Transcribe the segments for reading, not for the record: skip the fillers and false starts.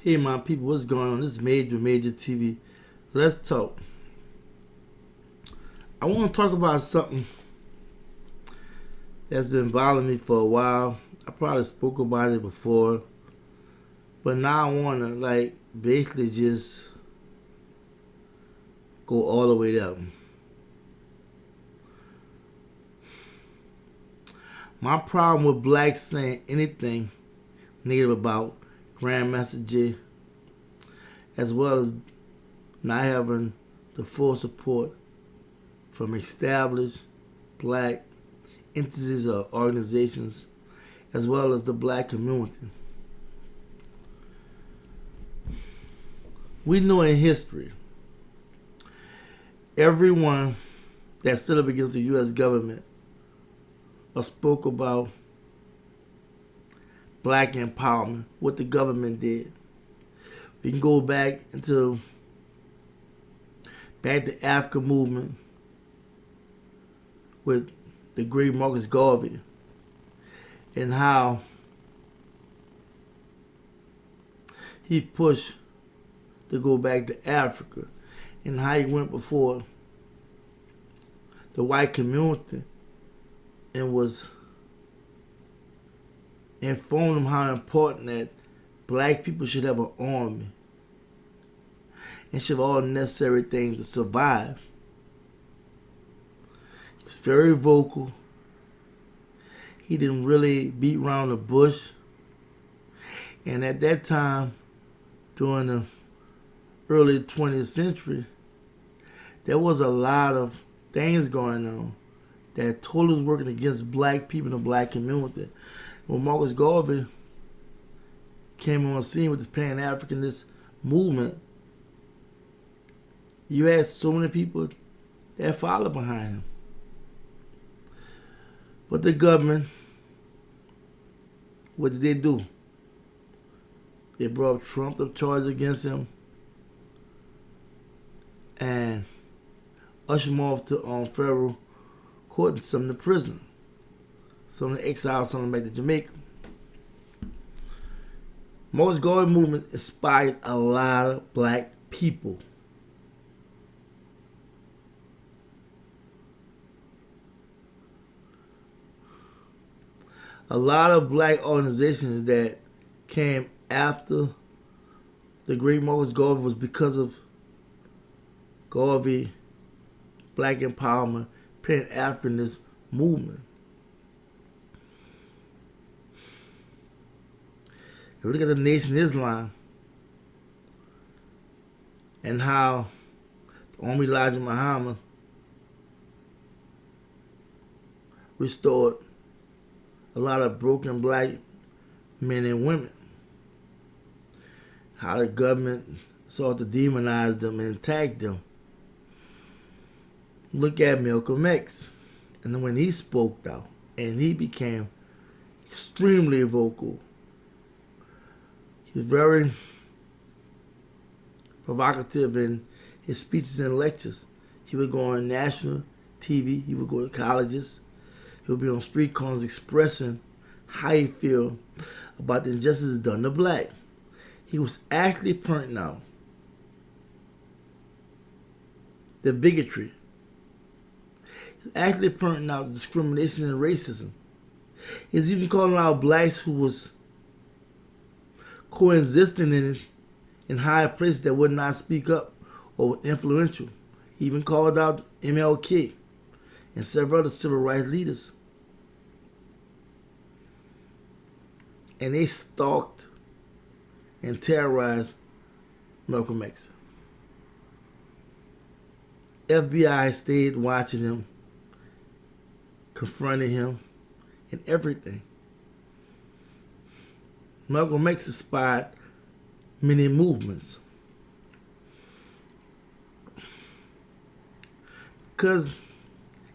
Hey my people, what's going on? This is Major TV. Let's talk. I want to talk about something that's been bothering me for a while. I probably spoke about it before, but now I want to basically just go all the way there. My problem with blacks saying anything negative about Grandmaster J, as well as not having the full support from established black entities or organizations, as well as the black community. We know in history, everyone that stood up against the U.S. government or spoke about black empowerment, what the government did. We can go back to the African movement with the great Marcus Garvey and how he pushed to go back to Africa and how he went before the white community and was informed them how important that black people should have an army and should have all necessary things to survive. He was very vocal. He didn't really beat around the bush. And at that time, during the early 20th century, there was a lot of things going on that totally was working against black people in the black community. When Marcus Garvey came on the scene with this Pan-Africanist movement, you had so many people that followed behind him. But the government, what did they do? They brought Trump up charges against him and ushered him off to federal court and sent him to prison. Some of the exiles sent him back to Jamaica. Marcus Garvey movement inspired a lot of black people. A lot of black organizations that came after the great Marcus Garvey was because of Garvey, black empowerment, Pan-Africanist movement. And look at the Nation of Islam and how the Honorable Elijah Muhammad restored a lot of broken black men and women. How the government sought to demonize them and attack them. Look at Malcolm X. And when he spoke out and he became extremely vocal, he was very provocative in his speeches and lectures. He would go on national TV, he would go to colleges, he would be on street corners expressing how he feel about the injustices done to black. He was actually pointing out the bigotry. He was actually pointing out discrimination and racism. He was even calling out blacks who was coexisting in higher places that would not speak up or were influential. He even called out MLK and several other civil rights leaders. And they stalked and terrorized Malcolm X. FBI stayed watching him, confronting him, and everything. Malcolm X inspired many movements. Because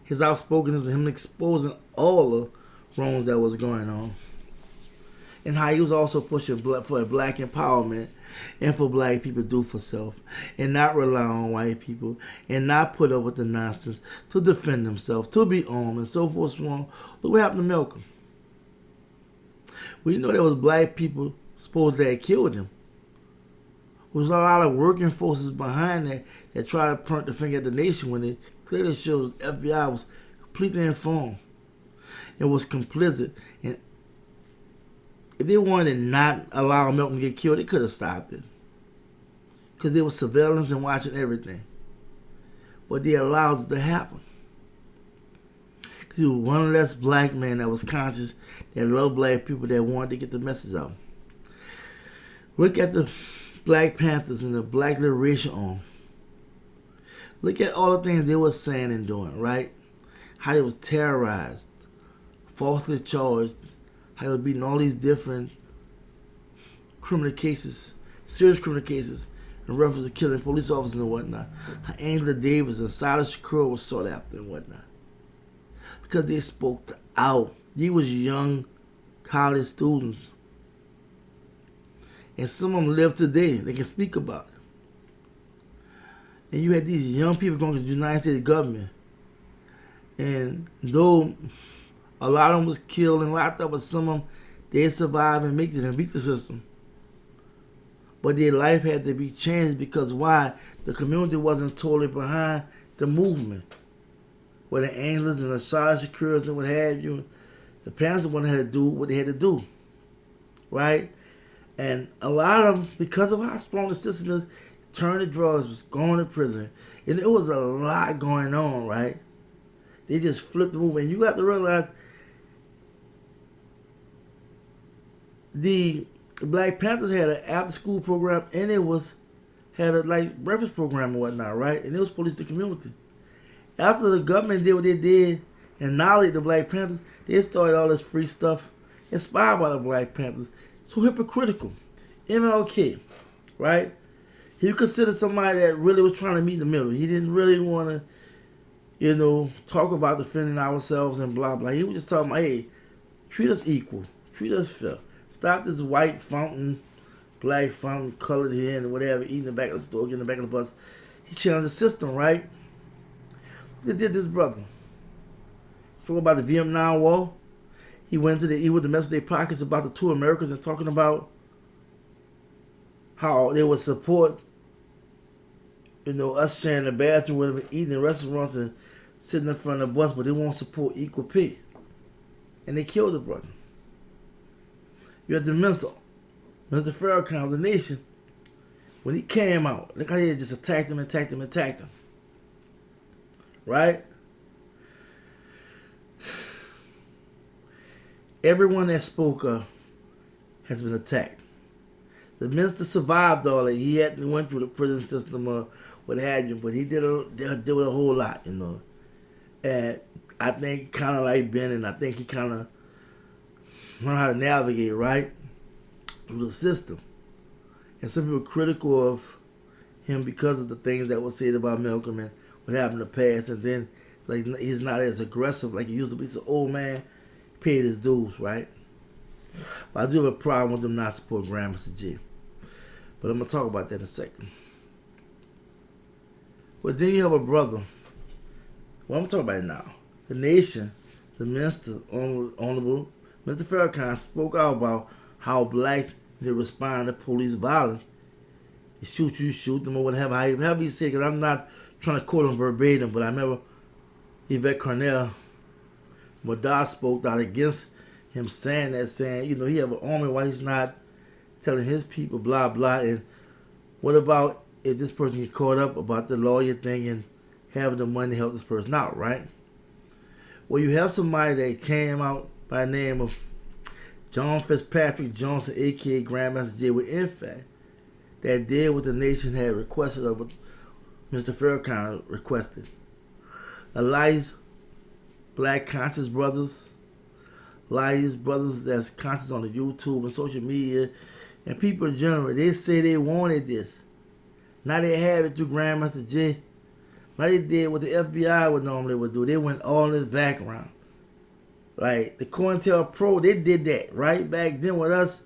his outspokenness and him exposing all the wrongs that was going on. And how he was also pushing for black empowerment and for black people to do for self and not rely on white people and not put up with the nonsense, to defend themselves, to be armed and so forth and so on. Look what happened to Malcolm. We know there was black people supposed to have killed him. was a lot of working forces behind that tried to point the finger at the nation when it clearly shows the FBI was completely informed. It was complicit. And if they wanted to not allow Malcolm to get killed, they could have stopped it. Because there was surveillance and watching everything. But they allowed it to happen. He was one less black man that was conscious, that loved black people, that wanted to get the message out. Look at the Black Panthers and the Black Liberation Army. Look at all the things they were saying and doing, right? How they was terrorized, falsely charged, how they was beating all these different criminal cases, serious criminal cases, in reference to killing police officers and whatnot. How Angela Davis and Silas Shakur was sought after and whatnot. Because they spoke out. They was young college students. And some of them live today. They can speak about it. And you had these young people going to the United States government. And though a lot of them was killed and locked up, but some of them, they survived and make it and beat the system. But their life had to be changed because why? The community wasn't totally behind the movement. Where the Anglers and the Silas Shakurs and what have you, the parents of one had to do what they had to do. Right? And a lot of them, because of how strong the system is, turned to drugs, was going to prison. And it was a lot going on, right? They just flipped the movement. And you have to realize the Black Panthers had an after-school program, and it had a breakfast program and whatnot, right? And it was police the community. After the government did what they did and annihilated the Black Panthers, they started all this free stuff inspired by the Black Panthers. So hypocritical. MLK, right? He considered somebody that really was trying to meet in the middle. He didn't really want to, talk about defending ourselves and blah, blah. He was just talking about, hey, treat us equal. Treat us fair. Stop this white fountain, black fountain, colored hair and whatever, eating in the back of the store, getting in the back of the bus. He challenged the system, right? They did this, brother. Spoke about the Vietnam War. He went to mess with their pockets about the two Americans and talking about how they would support, us sharing the bathroom with them, eating in restaurants and sitting in front of the bus, but they won't support equal pay. And they killed the brother. You had the Mr. Farrakhan of the nation. When he came out, look how he just attacked him. Right? Everyone that spoke up has been attacked. The minister survived all that. He hadn't went through the prison system or what have you, but he did a whole lot, And I think kind of like Ben, and I think he kind of learned how to navigate, right, through the system. And some people are critical of him because of the things that were said about Malcolm and what happened in the past, and then he's not as aggressive like he used to be. He's an old man, paid his dues, right? But I do have a problem with them not supporting Grandmaster G. But I'm going to talk about that in a second. But then you have a brother. Well, I'm talking about it now. The nation, the minister, Honorable Mr. Farrakhan, spoke out about how blacks need to respond to police violence. You shoot them, or whatever. However you say it, because I'm not trying to quote him verbatim, but I remember Yvette Cornell, Madar spoke out against him saying, he have an army, why he's not telling his people, blah, blah. And what about if this person gets caught up about the lawyer thing and having the money to help this person out, right? Well, you have somebody that came out by the name of John Fitzpatrick Johnson, a.k.a. Grandmaster J, with infact, that did what the nation had requested, or what Mr. Farrakhan requested. Elias, black conscious brothers, Elias brothers that's conscious on the YouTube and social media, and people in general, they say they wanted this. Now they have it through Grandmaster J. Now they did what the FBI would normally do. They went all in his background. Like the COINTELPRO, they did that right back then with us.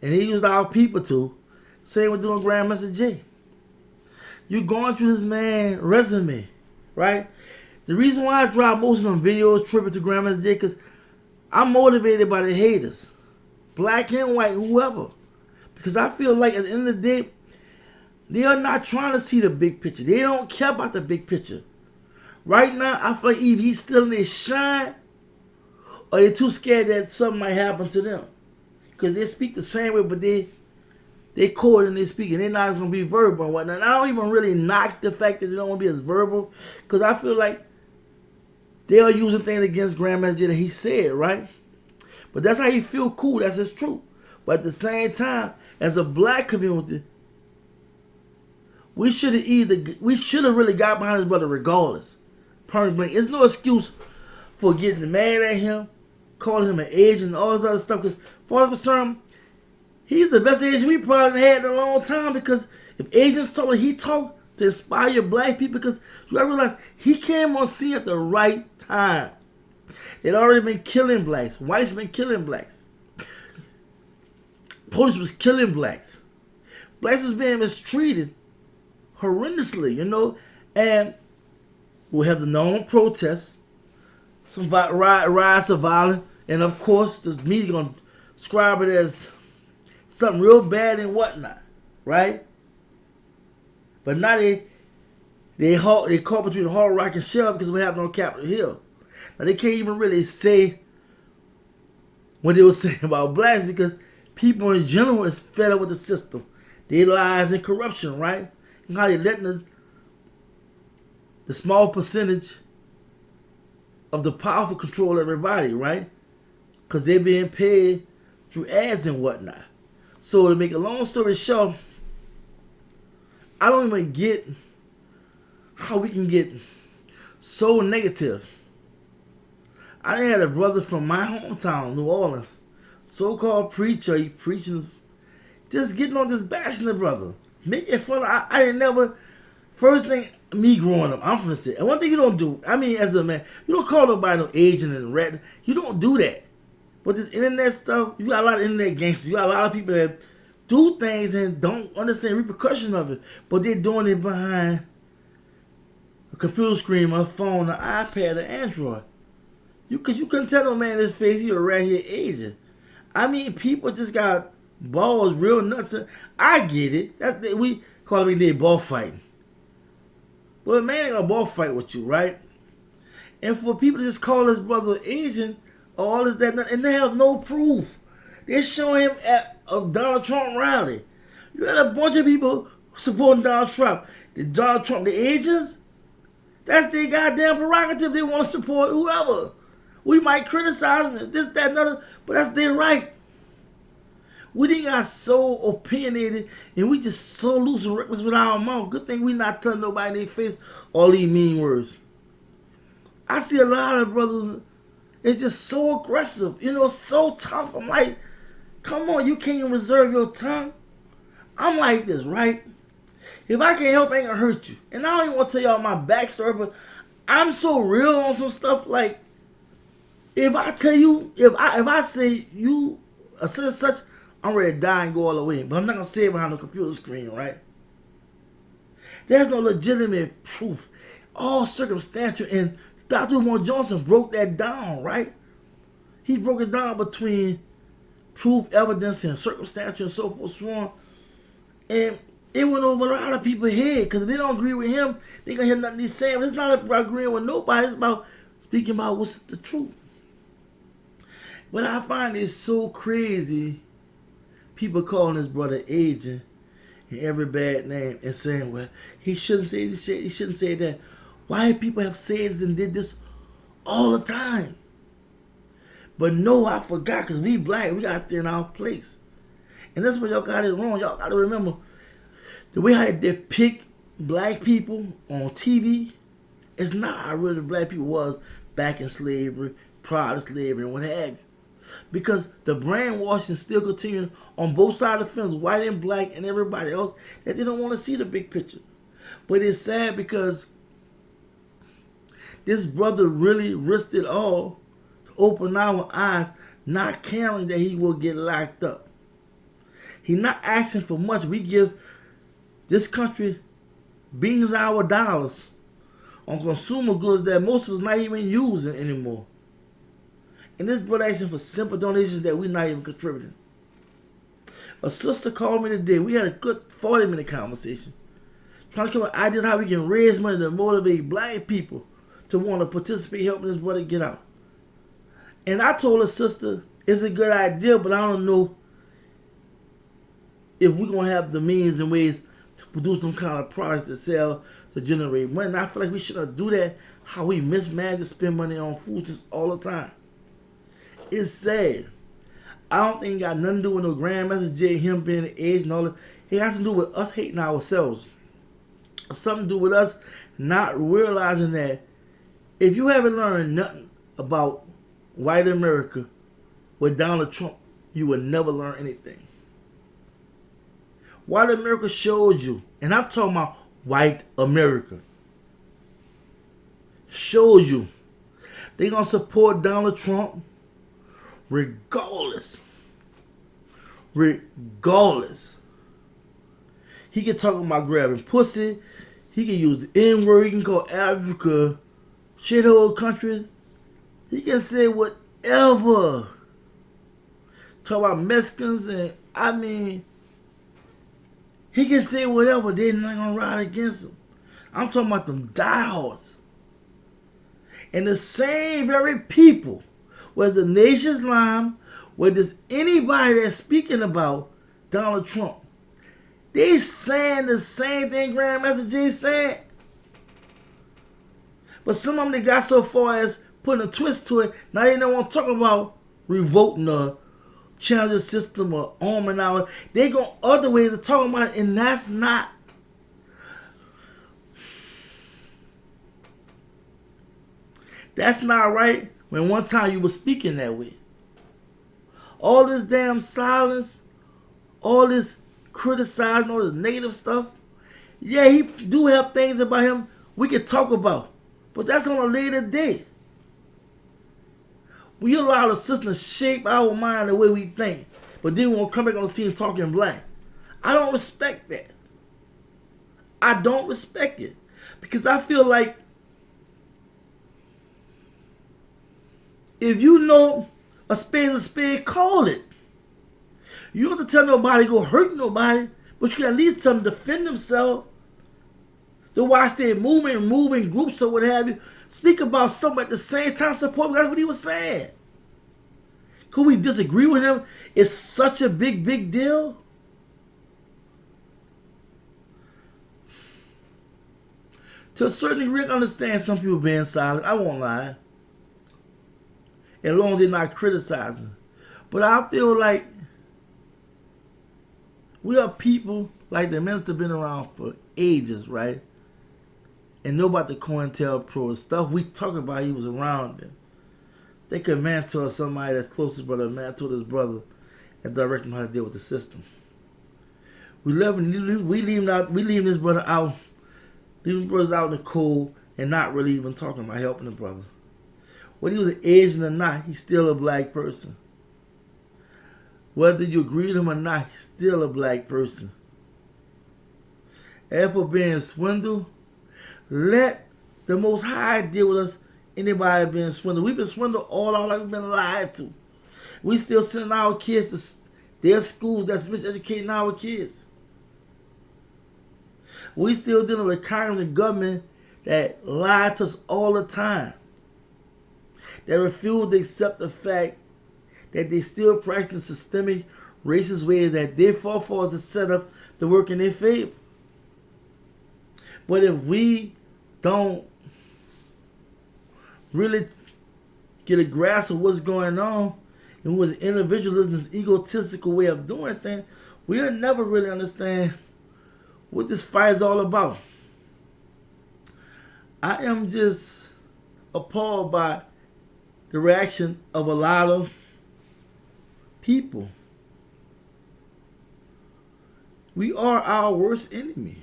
And he used our people to. Same with doing Grandmaster J. You're going through this man's resume, right? The reason why I drop most of them videos tripping to Grandmaster J, because I'm motivated by the haters. Black and white, whoever. Because I feel like at the end of the day, they are not trying to see the big picture. They don't care about the big picture. Right now, I feel like either he's still in their shine or they're too scared that something might happen to them. Because they speak the same way, but they code and they speak, and they're not going to be verbal and whatnot. And I don't even really knock the fact that they don't want to be as verbal, because I feel like they are using things against Grandmaster Jay that he said, right? But that's how he feel cool. That's his truth. But at the same time, as a black community, we should have really got behind his brother regardless. Point blank. There's no excuse for getting mad at him, calling him an agent, and all this other stuff. Because, for us concerned, he's the best agent we probably had in a long time. Because if agents told him he talked to inspire black people, because you gotta realize he came on scene at the right time. They'd already been killing blacks. Whites been killing blacks. Police was killing blacks. Blacks was being mistreated horrendously, you know. And we'll have the normal protests, some riots of violence, and of course the media gonna describe it as something real bad and whatnot, right? But now they caught between Hard Rock and Shell because we have no Capitol Hill. Now they can't even really say what they were saying about blacks because people in general is fed up with the system. They lies and corruption, right? And how they letting the small percentage of the powerful control everybody, right? Because they're being paid through ads and whatnot. So to make a long story short, I don't even get how we can get so negative. I had a brother from my hometown, New Orleans, so-called preacher, he preaching, just getting on this bashing the brother. Making fun of, I didn't never, first thing, me growing up, I'm finna say, and one thing you don't do, I mean as a man, you don't call nobody no agent and rat, you don't do that. But this internet stuff, you got a lot of internet gangsters, you got a lot of people that do things and don't understand repercussions of it, but they're doing it behind a computer screen, a phone, an iPad, an Android. You couldn't tell no man in his face he a rat here agent. I mean, people just got balls real nuts. I get it. We call it they ball fighting. But a man ain't gonna ball fight with you, right? And for people to just call his brother agent or all this, that, and they have no proof. They show him at a Donald Trump rally. You had a bunch of people supporting Donald Trump. Donald Trump, the agents, that's their goddamn prerogative. They want to support whoever. We might criticize them, this, that, and other, but that's their right. We done got so opinionated and we just so loose and reckless with our mouth. Good thing we not telling nobody in their face all these mean words. I see a lot of brothers, it's just so aggressive, you know, so tough. I'm like, come on, you can't even reserve your tongue. I'm like this, right? If I can't help, I ain't gonna hurt you. And I don't even want to tell y'all my backstory, but I'm so real on some stuff. Like, if I tell you, if I say you are such and such, I'm ready to die and go all the way. But I'm not gonna say it behind the computer screen, right? There's no legitimate proof. All circumstantial. And Dr. Umar Johnson broke that down, right? He broke it down between proof, evidence, and circumstantial and so forth, so on. And it went over a lot of people's head, because if they don't agree with him, they gonna hear nothing he's saying. It's not about agreeing with nobody, it's about speaking about what's the truth. But I find it so crazy, people calling his brother agent and every bad name and saying, well, he shouldn't say this shit, he shouldn't say that. White people have said this and did this all the time. But no, I forgot, because we black, we gotta stay in our place. And that's where y'all got it wrong. Y'all gotta remember, the way how they pick black people on TV is not how really black people was back in slavery, prior to slavery, and what have you. Because the brainwashing still continuing on both sides of the fence, white and black and everybody else, that they don't want to see the big picture. But it's sad because this brother really risked it all to open our eyes, not caring that he will get locked up. He's not asking for much. We give this country billions of our dollars on consumer goods that most of us not even using anymore. And this brother asking for simple donations that we're not even contributing. A sister called me today. We had a good 40-minute conversation. Trying to come up with ideas how we can raise money to motivate black people to want to participate, helping this brother get out. And I told her sister, it's a good idea, but I don't know if we're going to have the means and ways to produce some kind of products to sell to generate money. And I feel like we shouldn't do that, how we mismanage to spend money on food just all the time. It's sad. I don't think it got nothing to do with no Grandmaster J, him being the age and all that. It has to do with us hating ourselves. Something to do with us not realizing that if you haven't learned nothing about white America with Donald Trump, you will never learn anything. White America showed you, and I'm talking about white America, showed you they're going to support Donald Trump regardless. Regardless. He can talk about grabbing pussy. He can use the N-word. He can call Africa shithole countries. He can say whatever. Talk about Mexicans and, I mean, he can say whatever. They're not going to ride against him. I'm talking about them diehards. And the same very people, whether the Nation Islam, whether it's anybody that's speaking about Donald Trump, they saying the same thing Grandmaster J said. But some of them, they got so far as putting a twist to it, now they don't want to talk about revolting or challenge the system or arming out. They go other ways of talking about it, and that's not. That's not right when one time you were speaking that way. All this damn silence, all this criticizing, all this negative stuff. Yeah, he do have things about him we can talk about. But that's on a later day. We allow the system to shape our mind the way we think. But then we won't come back on the scene talking black. I don't respect that. I don't respect it. Because I feel like if you know a spade, call it. You don't have to tell nobody go hurt nobody, but you can at least tell them to defend themselves. To watch their moving groups or what have you. Speak about something at the same time, support. That's what he was saying. Could we disagree with him? It's such a big deal. To a certain degree, I understand some people being silent. I won't lie. As long as they're not criticizing. But I feel like we are people like the minister been around for ages, right? And know about the COINTELPRO stuff we talk about. He was around them. They could mentor somebody that's close to his brother, mentor his brother, and direct him how to deal with the system. We leave this brother out, leaving brothers out in the cold, and not really even talking about helping the brother. Whether he was Asian or not, he's still a black person. Whether you agree with him or not, he's still a black person. As for being swindled, let the Most High deal with us. Anybody being swindled. We've been swindled all our life. We've been lied to. We still sending our kids to their schools that's miseducating our kids. We still dealing with Congress and government that lie to us all the time. That refuse to accept the fact that they still practice systemic racist ways that their forefathers are set up to work in their favor. But if we don't really get a grasp of what's going on, and with individualism, this egotistical way of doing things, we'll never really understand what this fight is all about. I am just appalled by the reaction of a lot of people. We are our worst enemy.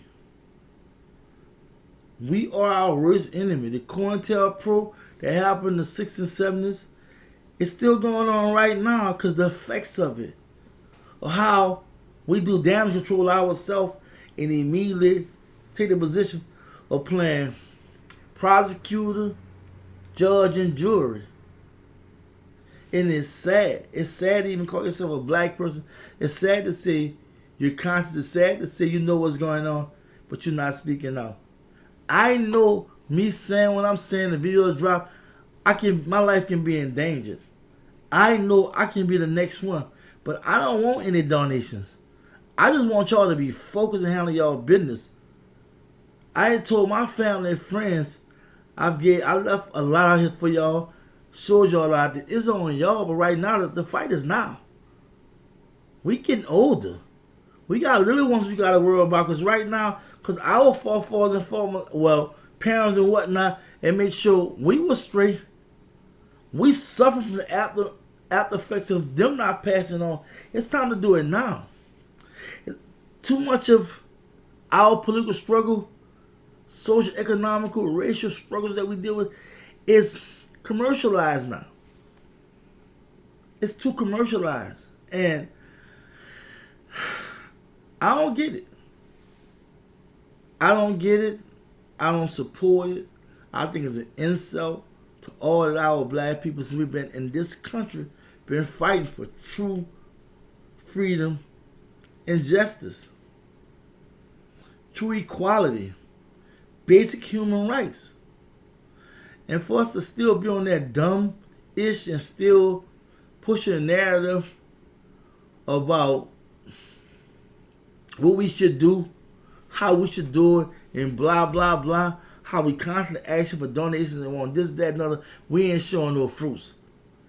We are our worst enemy. The COINTELPRO that happened in the 60s and 70s, it's still going on right now because the effects of it, or how we do damage control ourselves and immediately take the position of playing prosecutor, judge, and jury. And it's sad. It's sad to even call yourself a black person. It's sad to say you're conscious. It's sad to say you know what's going on, but you're not speaking out. I know me saying what I'm saying, the video drop, my life can be endangered. I know I can be the next one, but I don't want any donations. I just want y'all to be focused and handle y'all business. I had told my family and friends, I left a lot out here for y'all, showed y'all out there. It's on y'all, but right now the fight is now. We getting older. We got little ones we got to worry about, because right now, because our forefathers and parents and whatnot, and make sure we were straight. We suffer from the after effects of them not passing on. It's time to do it now. Too much of our political struggle, social, economical, racial struggles that we deal with is commercialized now. It's too commercialized. And I don't get it. I don't get it. I don't support it. I think it's an insult to all of our black people since we've been in this country, been fighting for true freedom and justice, true equality, basic human rights. And for us to still be on that dumb-ish and still pushing a narrative about what we should do, how we should do it, and blah, blah, blah, how we constantly asking for donations and want this, that, and other, we ain't showing no fruits.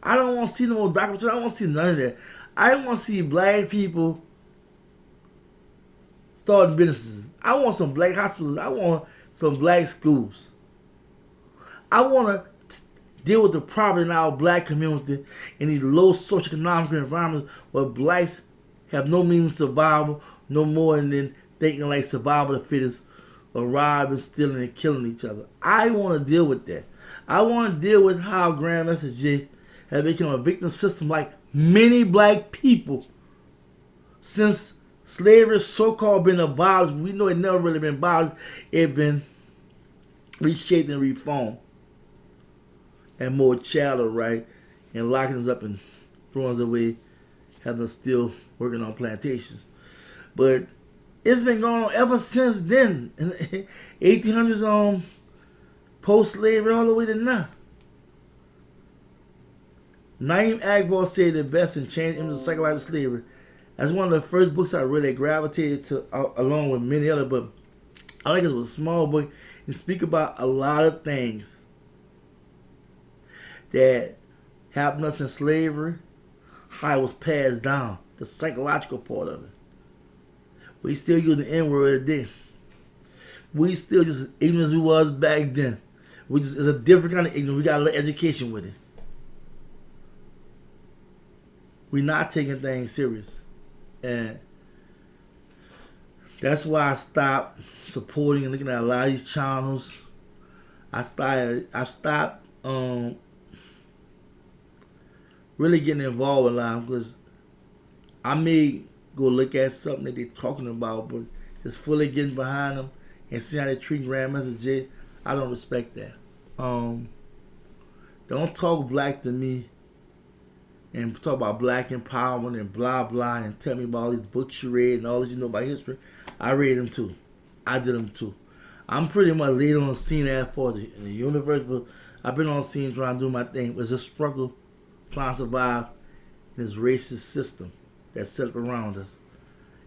I don't want to see no more documents. I don't want to see none of that. I want to see black people starting businesses. I want some black hospitals. I want some black schools. I want to deal with the poverty in our black community in these low socioeconomic environments where blacks have no means of survival, no more than thinking like survival of the fittest, or robbing, stealing, and killing each other. I want to deal with that. I want to deal with how Grandmaster J has become a victim system like many black people since slavery so-called been abolished. We know it never really been abolished. It been reshaped and reformed. And more chattel, right? And locking us up and throwing us away, having us still working on plantations. But it's been going on ever since then. In the 1800s, post-slavery all the way to now. Naeem Agbar said it best in Change Images of Psychological Slavery. That's one of the first books I really gravitated to, along with many others. But I like it was a small book and speak about a lot of things that happened to us in slavery, how it was passed down, the psychological part of it. We still use the N-word today. We still just as ignorant as we was back then. It's a different kind of ignorance. We got a little education with it. We're not taking things serious. And that's why I stopped supporting and looking at a lot of these channels. I stopped really getting involved with a lot because I may go look at something that they're talking about, but just fully getting behind them and see how they treat Grandmaster J, I don't respect that. Don't talk black to me and talk about black empowerment and blah blah and tell me about all these books you read and all this you know about history. I read them too. I did them too. I'm pretty much late on the scene as far as in the universe, but I've been on the scene trying to do my thing. It's a struggle trying to survive in this racist system that's set up around us.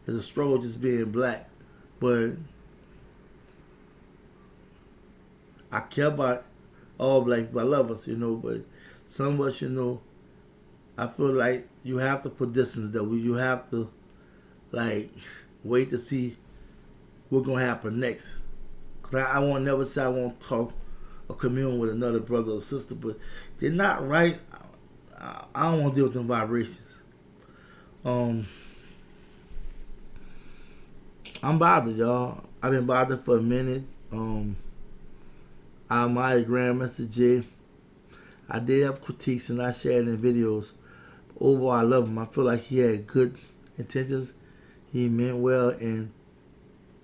It's a struggle just being black. But I care about all black people. I love us, but some of us, I feel like you have to put distance though. You have to wait to see what's gonna happen next. Cause I won't never say I won't talk or commune with another brother or sister, but they're not right. I don't want to deal with them vibrations. I'm bothered, y'all. I've been bothered for a minute. I admire Grandmaster J. I did have critiques and I shared in videos. Overall, I love him. I feel like he had good intentions. He meant well, and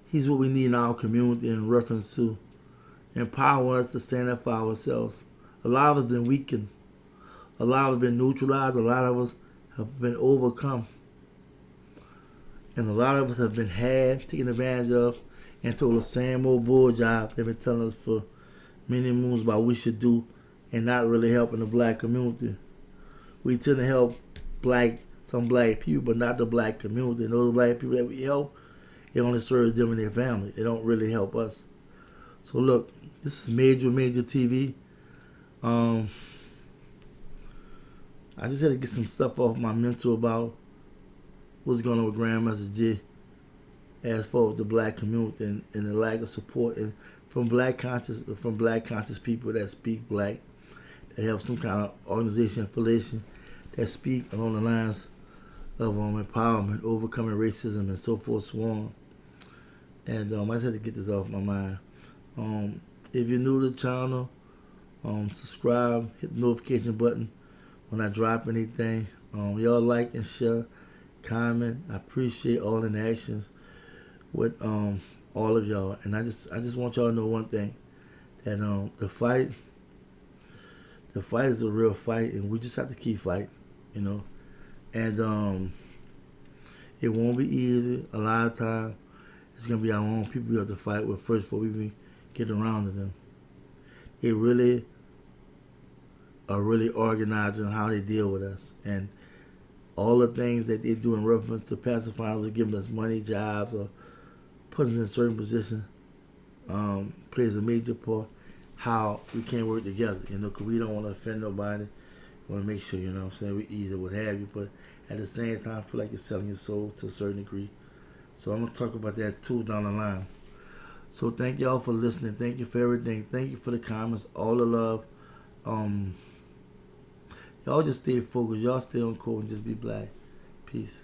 he's what we need in our community in reference to empowering us to stand up for ourselves. A lot of us been weakened. A lot have been neutralized. A lot of us have been overcome. And a lot of us have been had, taken advantage of, and told the same old bull job they've been telling us for many moons about what we should do and not really helping the black community. We tend to help some black people, but not the black community. And those black people that we help, it only serves them and their family. It don't really help us. So look, this is major TV. I just had to get some stuff off my mental about what's going on with Grandmaster J as far as the black community and the lack of support and from black conscious people that speak black, that have some kind of organization affiliation, that speak along the lines of empowerment, overcoming racism, and so forth, so on. And I just had to get this off my mind. If you're new to the channel, subscribe, hit the notification button when I drop anything. Y'all like and share, comment. I appreciate all interactions with all of y'all. And I just want y'all to know one thing, that the fight is a real fight, and we just have to keep fighting, you know. And it won't be easy. A lot of times it's gonna be our own people we have to fight with first before we even get around to them. They really are really organizing how they deal with us, and all the things that they do in reference to pacifying us, giving us money, jobs, or putting us in certain positions, plays a major part how we can work together, you know, because we don't want to offend nobody. We want to make sure, you know what I'm saying, we eat or what have you, but at the same time, I feel like you're selling your soul to a certain degree. So I'm going to talk about that too down the line. So thank y'all for listening. Thank you for everything. Thank you for the comments, all the love. Y'all just stay focused. Y'all stay on court and just be black. Peace.